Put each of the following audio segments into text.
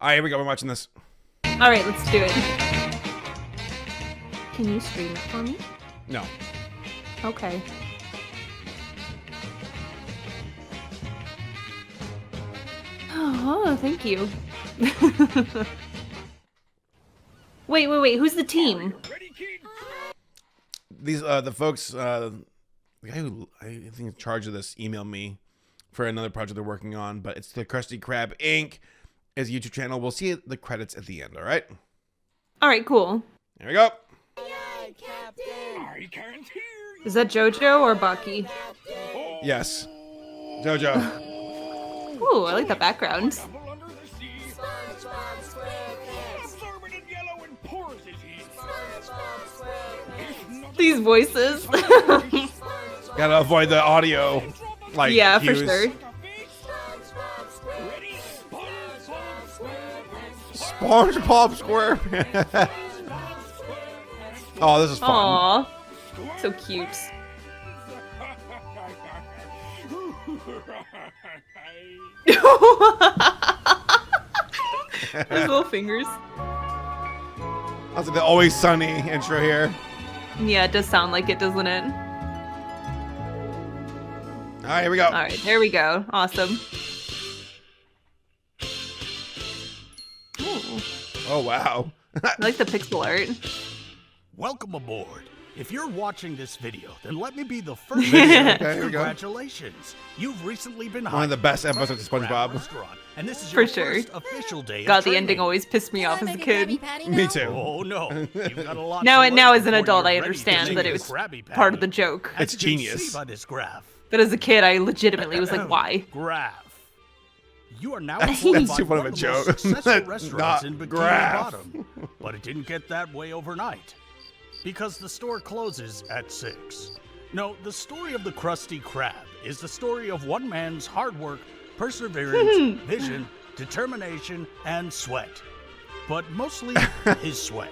All right, here we go. We're watching this. All right, let's do it. Can you stream it for me? No. Okay. Oh, thank you. Wait. Who's the team? These the folks, the guy who I think in charge of this emailed me for another project they're working on, but it's the Krusty Krab Inc. is a YouTube channel. We'll see the credits at the end. All right. All right, cool. Here we go. Is that JoJo or Bucky? Yes. JoJo. Ooh, I like that background. These voices. Gotta avoid the audio. Like yeah, cues. for sure. SpongeBob SquarePants. Oh, this is fun. Aw, so cute. His little fingers. That's like the Always Sunny intro here. Yeah, it does sound like it, doesn't it? All right, here we go. All right, there we go. Awesome. Ooh, Oh, wow. I like the pixel art. Welcome aboard. If you're watching this video, then let me be the first to say Okay, here we go. congratulations. You've recently been One of the best episodes of Krab SpongeBob. Restaurant, and this is For your sure. first official day God, of the ending training. always pissed me off as a kid. Me too. Oh no, you've got a lot Now, to now learn as an before adult, you're I ready to understand make that it a was Krabby part of Patty. the joke. As It's you can genius. see by this graph. But as a kid, I legitimately was like, why? Graph. You are now That's employed by too funny of one a of the joke. most successful Not restaurants in Bikini graph. Bottom. But it didn't get that way overnight. Because the store closes at 6. No, the story of the Krusty Krab is the story of one man's hard work, perseverance, vision, determination, and sweat. But mostly his sweat.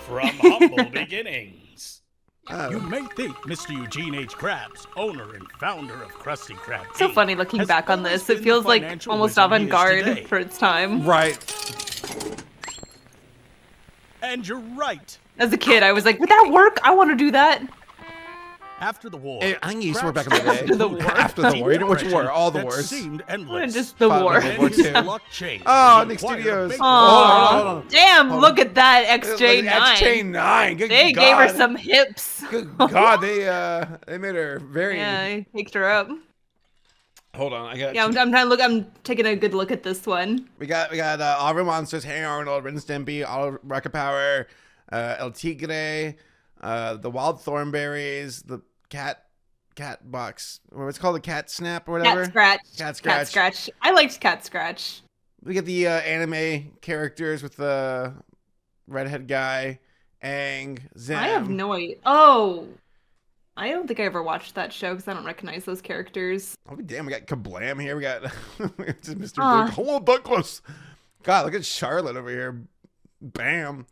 From humble beginnings. You may think Mr. Eugene H. Krabs, owner and founder of Krusty Krab, So Inc., funny looking has back on always this. been It the feels like financial almost wizard he is avant-garde today. for its time. Right. And you're right. As a kid, I was like, would that work? I want to do that. After the war, Hey, I think you used to work Krabs back in the day. After the war. After the war. You know which war? All the that wars. seemed endless. Just the Fought war. World War And his II. luck changed. Oh, He Nick acquired a Studios. big Hold on, hold Aw, on. damn, Hold look on. at that XJ9. XJ9. Good They God. gave her some hips. Good God, they made her very. Yeah, I picked her up. Hold on, I got. Yeah, I'm trying to look. I'm taking a good look at this one. We got all of our monsters: Hey Arnold, Ren and Stimpy, all Rocket Power, El Tigre, the Wild Thornberries, the cat box, or what's it called, the cat snap or whatever. Cat Scratch. Cat Scratch. Cat Scratch. I liked Cat Scratch. We get the anime characters with the redhead guy, Aang, Zam. I have no idea. Oh, I don't think I ever watched that show because I don't recognize those characters. Oh damn, we got Kablam here. We got just Mr. Aw. Blue. Hold on, close. God, look at Charlotte over here. Bam.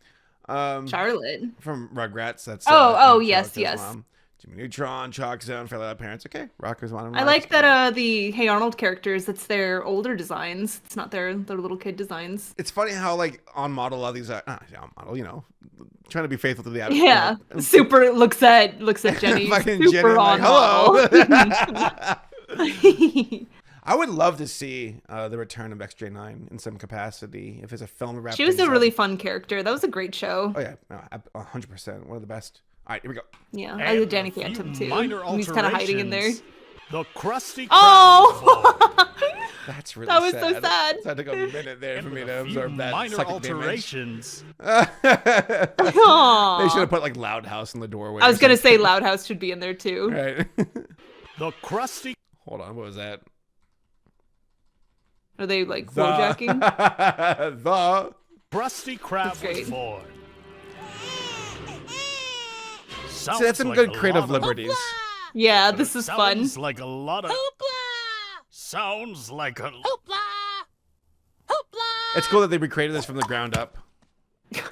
Charlotte. From Rugrats. That's Yes, Charlotte's yes. mom. Jimmy Neutron, Chalk Zone, Fairly Odd Parents. Okay, Rocker's Modern I Life. like that the Hey Arnold characters, it's their older designs. It's not their little kid designs. It's funny how like on model a lot of these are on model, you know, trying to be faithful to the ad. Yeah. Super looks at Jenny. Fucking Super Jenny, on like, hello. model. I would love to see the return of XJ9 in some capacity if it's a film to wrap She was things a up. really fun character. That was a great show. Oh yeah, no, 100%. One of the best. All right, here we go. Yeah, And I did with Danny a few Phantom too. minor He's kind of hiding in there. alterations, The Krusty Krab Oh! That's really That was sad. so sad. So I took a minute there and for with me to a few absorb that minor psychic damage. alterations. They Aw. should have put like Loud House in the doorway. I or was gonna say something. Loud House should be in there too. Right. The Krusty Hold on, what was that? Are they like flowjacking? the Krusty Krab That's great. was born. See, that's some good creative liberties. Yeah, this is fun. Sounds like a lot of. Sounds like a. It's cool that they recreated this from the ground up.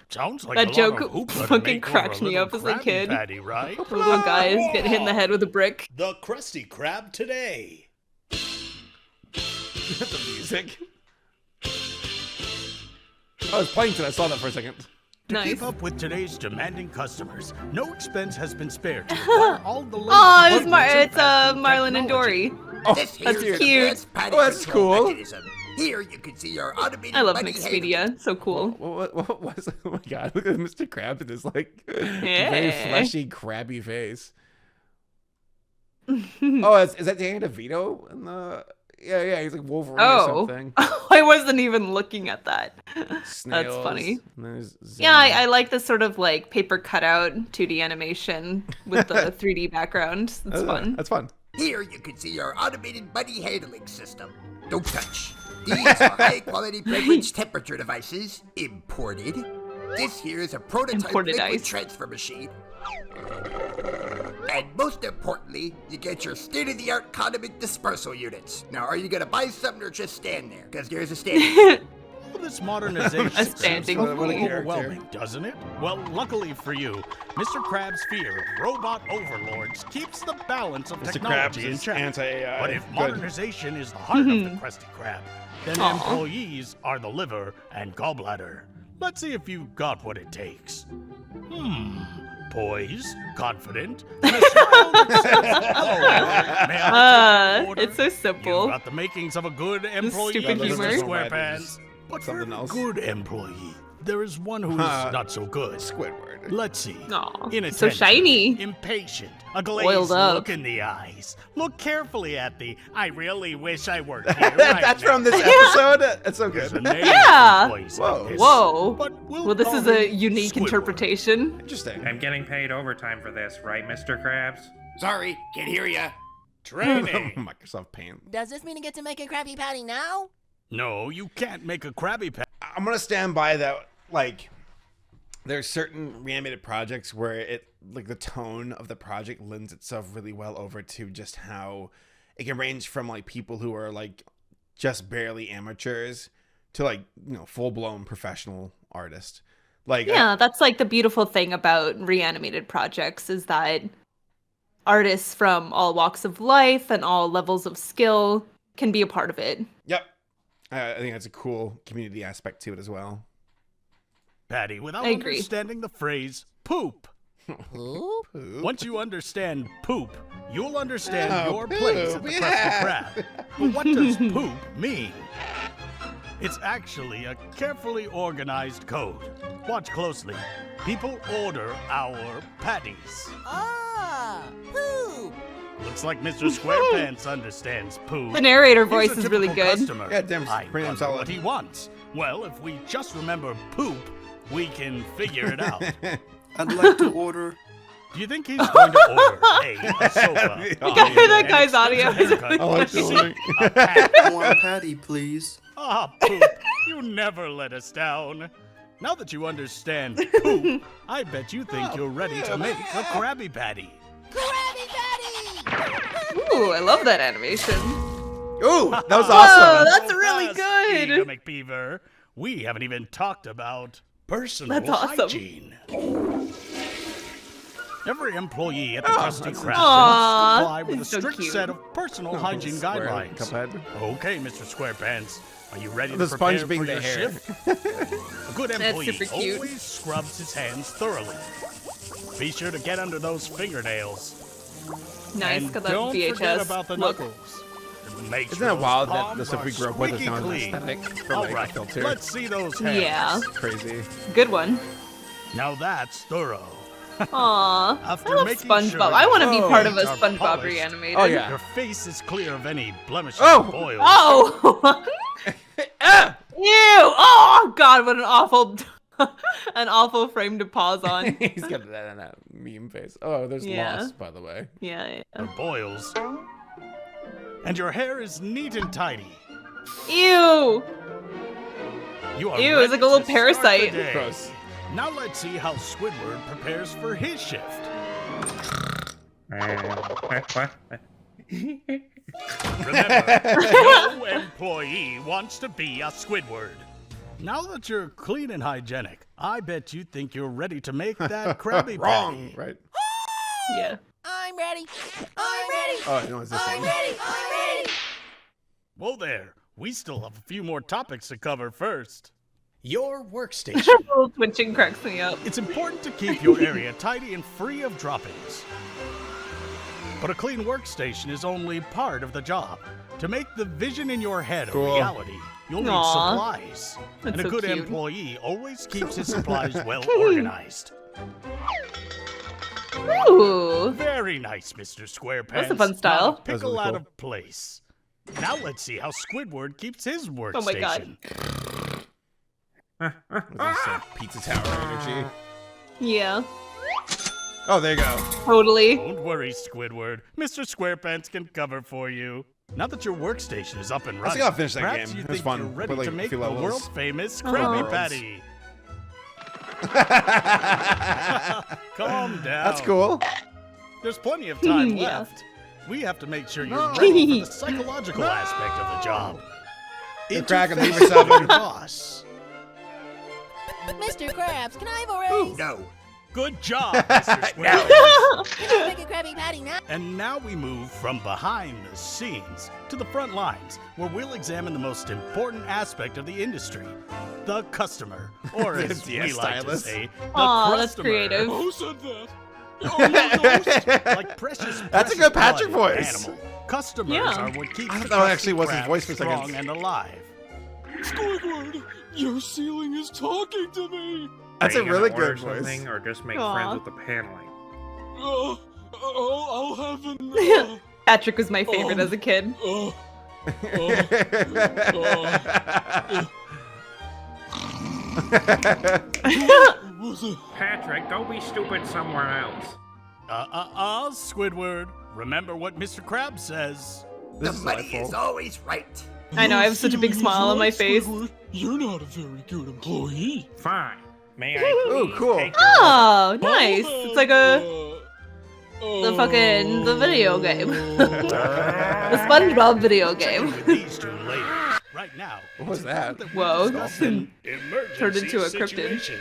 Sounds like That a joke lot of hoopla to fucking make over cracks a me little up as a Krabby kid. Patty, right? The little guy is getting hit in the head with a brick. The Krusty Krab today. The music. Oh, it's Plankton. I saw that for a second. To Nice. keep up with today's demanding customers, no expense has been spared to acquire all the latest Oh, it's improvements in fast food Marlon and technology. Dory. Oh, This That's here's cute. the best patty Oh, that's control cool. mechanism. Here you can see your automated I love buddy mixed handling. media. So cool. What was? Oh my god! Look at Mr. Krab with his like very Yeah. fleshy, crabby face. Oh, is that Danny DeVito in the? Yeah, he's like Wolverine or Oh, something. I wasn't even looking at that. Snails, That's funny. and there's Yeah, Zen. I like this sort of like paper cutout 2D animation with the 3D background. It's fun. That's fun. Here you can see your automated buddy handling system. Don't touch. These are high-quality beverage temperature devices, imported. This here is a prototype Imported liquid ice. transfer machine. And most importantly, you get your state-of-the-art condiment dispersal units. Now, are you gonna buy something or just stand there? Because there's a stand. All this modernization A seems standing a little fool. overwhelming, doesn't it? Well, luckily for you, Mr. Krab's fear of robot overlords keeps the balance of Mr. technology Krabs in is check. anti. But if good. modernization is the heart of the Krusty Krab, then Aw. employees are the liver and gallbladder. Let's see if you've got what it takes. Poised, confident, and a smile that says, "Hello, Lord. May I take your order?" It's so You've simple. got the makings of a good employee, stupid Mr. humor. SquarePants. But for Something a else. good employee, there is one who's not so good. Squidward. Let's see. Aw, Inattentive, so shiny. impatient, a glazed Oiled up. look in the eyes. Look carefully at the "I really wish I worked here." right That's now." from this episode. That's so There's a good. name Yeah. for employees like Whoa. this, Whoa. But we'll Well, this call is a him unique Squidward. interpretation. Interesting. I'm getting paid overtime for this, right, Mr. Krabs? Sorry, can't hear ya. Training. Microsoft Paint. Does this mean I get to make a Krabby Patty now? No, you can't make a Krabby Patty. I'm gonna stand by that. Like, there's certain reanimated projects where like the tone of the project lends itself really well over to just how it can range from like people who are like just barely amateurs to like full blown professional artists. Like Yeah, that's like the beautiful thing about reanimated projects is that artists from all walks of life and all levels of skill can be a part of it. Yep. I think that's a cool community aspect to it as well. Patty without I agree. understanding the phrase poop. Poop? Once you understand poop, you'll understand Oh, your place at poop, the yeah. Krusty Krab. But what does poop mean? It's actually a carefully organized code. Watch closely. People order our patties. Ah, poop. Looks like Mr. SquarePants understands poop. The narrator Here's voice a is really typical good. customer. Yeah, damn, I pretty damn wonder solid. what he wants. Well, if we just remember poop, we can figure it out. I'd like to order. Do you think he's going to order A sofa? That guy's audio is haircut, I like C, the a pat? One patty, please. Ah, poop, you never let us down. Now that you understand poop, I bet you think you're ready to make a Krabby Patty. Krabby Patty! Ooh, I love that animation. Ooh, that was Whoa, awesome. that's really Fast, good. Eager McBeaver. We haven't even talked about Personal That's awesome. hygiene. every employee at the Krusty that's Krab Aw, must comply with a he's so strict cute. set of personal hygiene Square guidelines. Cuphead. Okay, Mr. SquarePants, are you ready The to prepare sponge being for the your hair. shift? A good That's employee super cute. always scrubs his hands thoroughly. Be sure to get under those fingernails. Nice, And got that don't VHS forget about the look. knuckles. Make Isn't sure it those wild that palms the stuff we are grew up with is now an squeaky clean. aesthetic for All like right, a filter? let's see those hands. Yeah, Crazy. good one. Now that's thorough. Aw, After I love making SpongeBob. sure I want to be your part of a feet are SpongeBob polished, reanimated. Oh, yeah. Your face is clear of any blemishes Oh! or boils. Oh! Ew! Oh God! What an awful frame to pause on. He's got that meme face. Oh, there's Yeah. Lost, by the way. Yeah. Or boils. And your hair is neat and tidy. Ew! You are Ew, it's like a ready little to start the parasite. day. Gross. Now let's see how Squidward prepares for his shift. What? Remember, no employee wants to be a Squidward. Now that you're clean and hygienic, I bet you think you're ready to make that Krabby Wrong, Patty. right? Yeah. I'm ready. I'm ready. Oh, no, it's this I'm one. ready. I'm ready. Well, there. We still have a few more topics to cover first. Your workstation. Little twitching cracks me up. It's important to keep your area tidy and free of droppings. But a clean workstation is only part of the job. To make the vision in your head a Cool. reality, you'll need Aw. supplies. That's And a so good cute. employee always keeps his supplies well organized. Ooh. Very nice, Mr. SquarePants. That's a fun style. Not a That was pickle really out cool. of place. Now let's see how Squidward keeps his workstation. Oh my God. This is some Pizza Tower energy. Yeah, Oh, there you go. totally. Don't worry, Squidward. Mr. SquarePants can cover for you. Now that your workstation is up and I running, think I'll finish that perhaps game. you It was think fun. you're ready Put, like, to a make few the levels. world-famous Oh. Krabby Worlds. Patty. Calm down. That's cool. There's plenty of time Yeah. left. We have to make sure you're ready for the psychological aspect of the job. You're cracking, leave Interface yourself with in. your boss. Mr. Krabs, can I have a raise? No. Good job, Mr. SquarePants. Can I make a Krabby Patty now? And now we move from behind the scenes to the front lines, where we'll examine the most important aspect of the industry, the customer, or as The we like to stylist. say, the Aw, that's Krustomer. creative. Who said that? Like precious, That's a precious good Patrick blood voice. Animal. Customers Yeah. are what keeps I the thought that actually Krusty was his Krab voice for a second. strong and alive. Squidward, your ceiling is talking to me. That's Are a you gonna really order good voice. something or just make Aw. friends with the paneling? I'll have an. Patrick was my favorite Oh. as a kid. Patrick, don't be stupid somewhere else. Squidward. Remember what Mr. Krab says. This The is money is delightful. always right. I know, I have such a big smile on my face. Squidward, you're not a very good employee. Fine. May I please Ooh, cool. take your Oh, nice. It's like the video game. The SpongeBob video game. With these two later. Right now. What was it's that? important we Whoa. discuss an Emergency Turned into a cryptid. situation.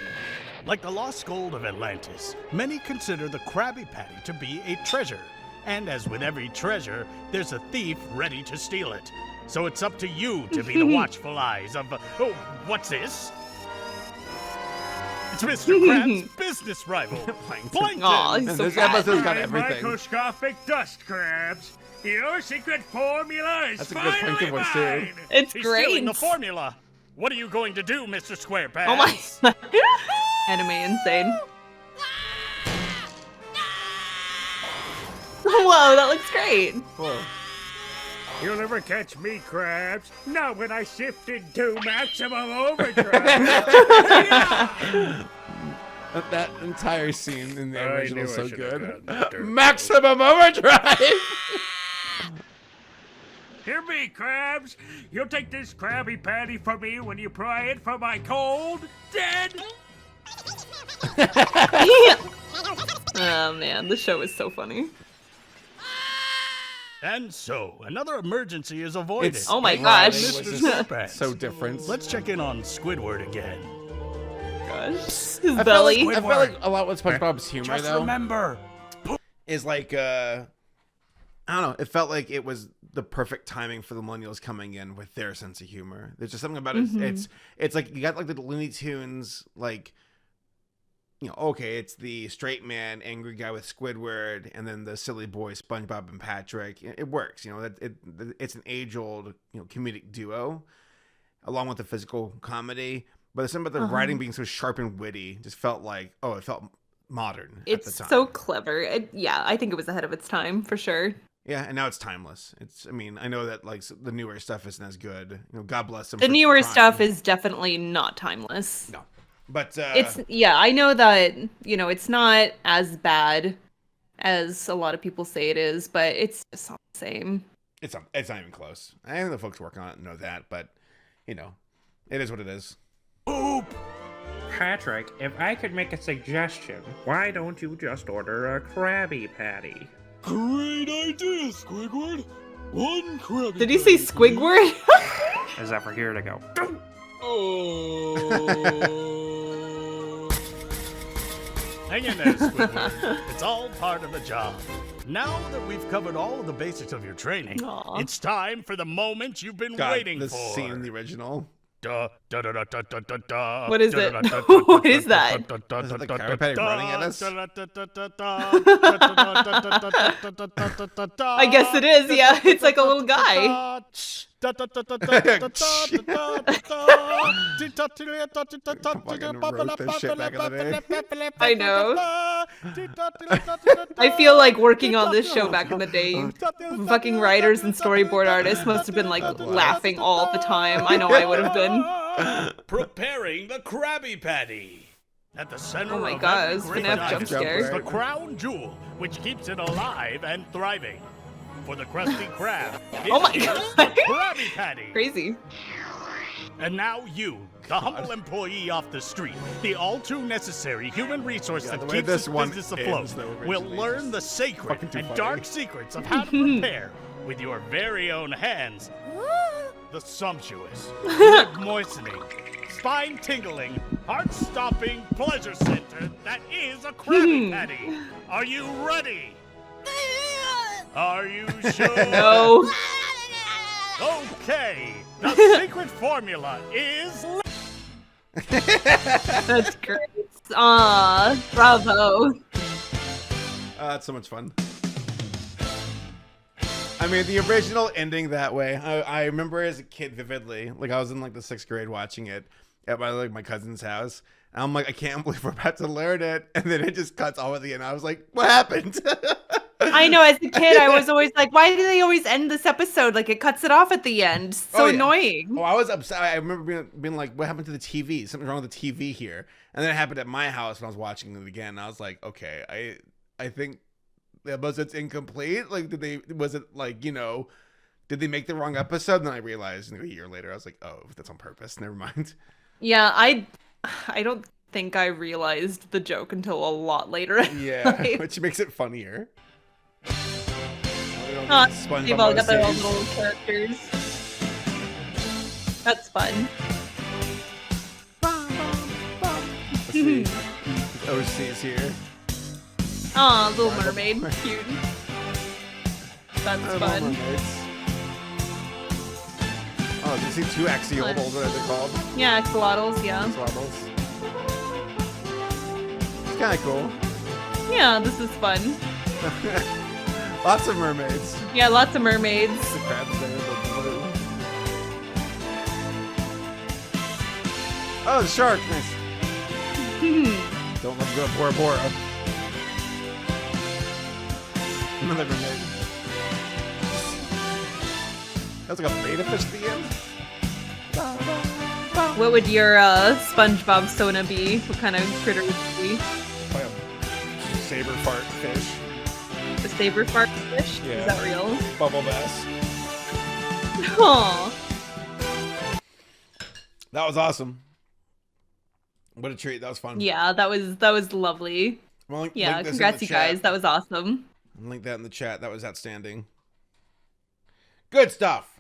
Like the lost gold of Atlantis, many consider the Krabby Patty to be a treasure. And as with every treasure, there's a thief ready to steal it. So it's up to you to be the watchful eyes of. Oh, what's this? It's Mr. Krab's business rival, Plankton. Aw, he's And so this fat. episode's got everything. Microscopic dust crabs. Your secret formula is That's a good Plankton voice, too. It's He's great. stealing the formula. What are you going to do, Mr. SquarePants? Oh my. Anime insane. Whoa, that looks great. Cool. You'll never catch me, Krabs. Not when I shift into maximum overdrive. That entire scene in the I original knew is I so should have good. done that. Maximum overdrive. Hear me, Krabs. You'll take this Krabby Patty from me when you pry it from my cold, dead. Oh man, the show is so funny. And so, another emergency is avoided. It's- Oh my Right, gosh. it was Mr. just SquarePants. so different. Let's check in on Squidward again. Gosh. His I felt belly. like, I felt like a lot with SpongeBob's humor Just though remember, is like I don't know. It felt like it was the perfect timing for the millennials coming in with their sense of humor. There's just something about it. It's like you got like the Looney Tunes, like, you know, okay, it's the straight man, angry guy with Squidward, and then the silly boy SpongeBob and Patrick. It works, you know. It's an age-old, you know, comedic duo, along with the physical comedy. But there's something about the writing being so sharp and witty. Just felt like, oh, it felt modern at It's the time. so clever. Yeah, I think it was ahead of its time for sure. Yeah, and now it's timeless. I mean, I know that like the newer stuff isn't as good. You know, God bless them. The for newer trying. stuff is definitely not timeless. no, but It's I know that, you know, it's not as bad as a lot of people say it is, but it's just not the same. it's not even close. I think the folks working on it know that, but you know, it is what it is. Patrick, if I could make a suggestion, why don't you just order a Krabby Patty? Great idea, Squidward. One Krabby Did he say Patty, please. Squidward? Is that for here to go? Oh. hang in there, Squidward. It's all part of the job. Now that we've covered all of the basics of your training, Aw. it's time for the moment you've been God, waiting this for. scene in the original. What is it? What is that? Is it the Krabby Patty running at us? I guess it is, yeah. It's like a little guy. Fucking wrote this shit back in the day. I know. I feel like working on this show back in the day. Fucking writers and storyboard artists must have been like laughing all the time. I know I would have been. Preparing the Krabby Patty. At the center Oh my of god, every it's great FNAF dive jump scare. is the crown jewel, which keeps it alive and thriving. For the Krusty Krab, Oh my it is God. the Krabby Patty. Crazy. And now you, the humble employee off the street, the all too necessary human resource Yeah, that the way keeps this this one business ends, afloat, though, will originally learn just the sacred fucking too and funny. dark secrets of how to prepare, with your very own hands, the sumptuous, lip-moistening, spine-tingling, heart-stopping pleasure center that is a Krabby Patty. Are you ready? Are you sure? No. Okay, the secret formula is... That's great. Aw, bravo. That's so much fun. I mean, the original ending that way, I remember as a kid vividly. Like, I was in like the 6th grade watching it at my cousin's house. And I'm like, I can't believe we're about to learn it. And then it just cuts off at the end. I was like, what happened? I know, as a kid, I was always like, why do they always end this episode? Like, it cuts it off at the end. So Oh, yeah. annoying. Oh, I was upset. I remember being like, what happened to the TV? Something's wrong with the TV here. And then it happened at my house when I was watching it again. And I was like, okay, I think the episode's incomplete. Like, was it like, did they make the wrong episode? And then I realized a year later, I was like, oh, that's on purpose. Never mind. Yeah, I don't think I realized the joke until a lot later. Yeah, Like, which makes it funnier. they've all got their own little characters. That's fun. Let's see. OC's here. Aw, Little Mermaid. Cute. That's Little fun. Mermaids. Oh, did you see 2 axial, Fun. or what are they called? Yeah, axolotls, yeah. Axolotls. It's kind of cool. Yeah, this is fun. Lots of mermaids. Yeah, lots of mermaids. The crabs there, the blue. Oh, the shark. Nice. Don't let go of Bora Bora. Another mermaid. That's like a beta fish at the end. What would your SpongeBob Sona be? What kind of critter would it be? Like a saber fart fish. The saber fart fish? Yeah. Is that real? Bubble bass. Aw. That was awesome. What a treat. That was fun. Yeah, that was lovely. Well, Yeah, link this in congrats the you chat. guys. That was awesome. Link that in the chat. That was outstanding. Good stuff.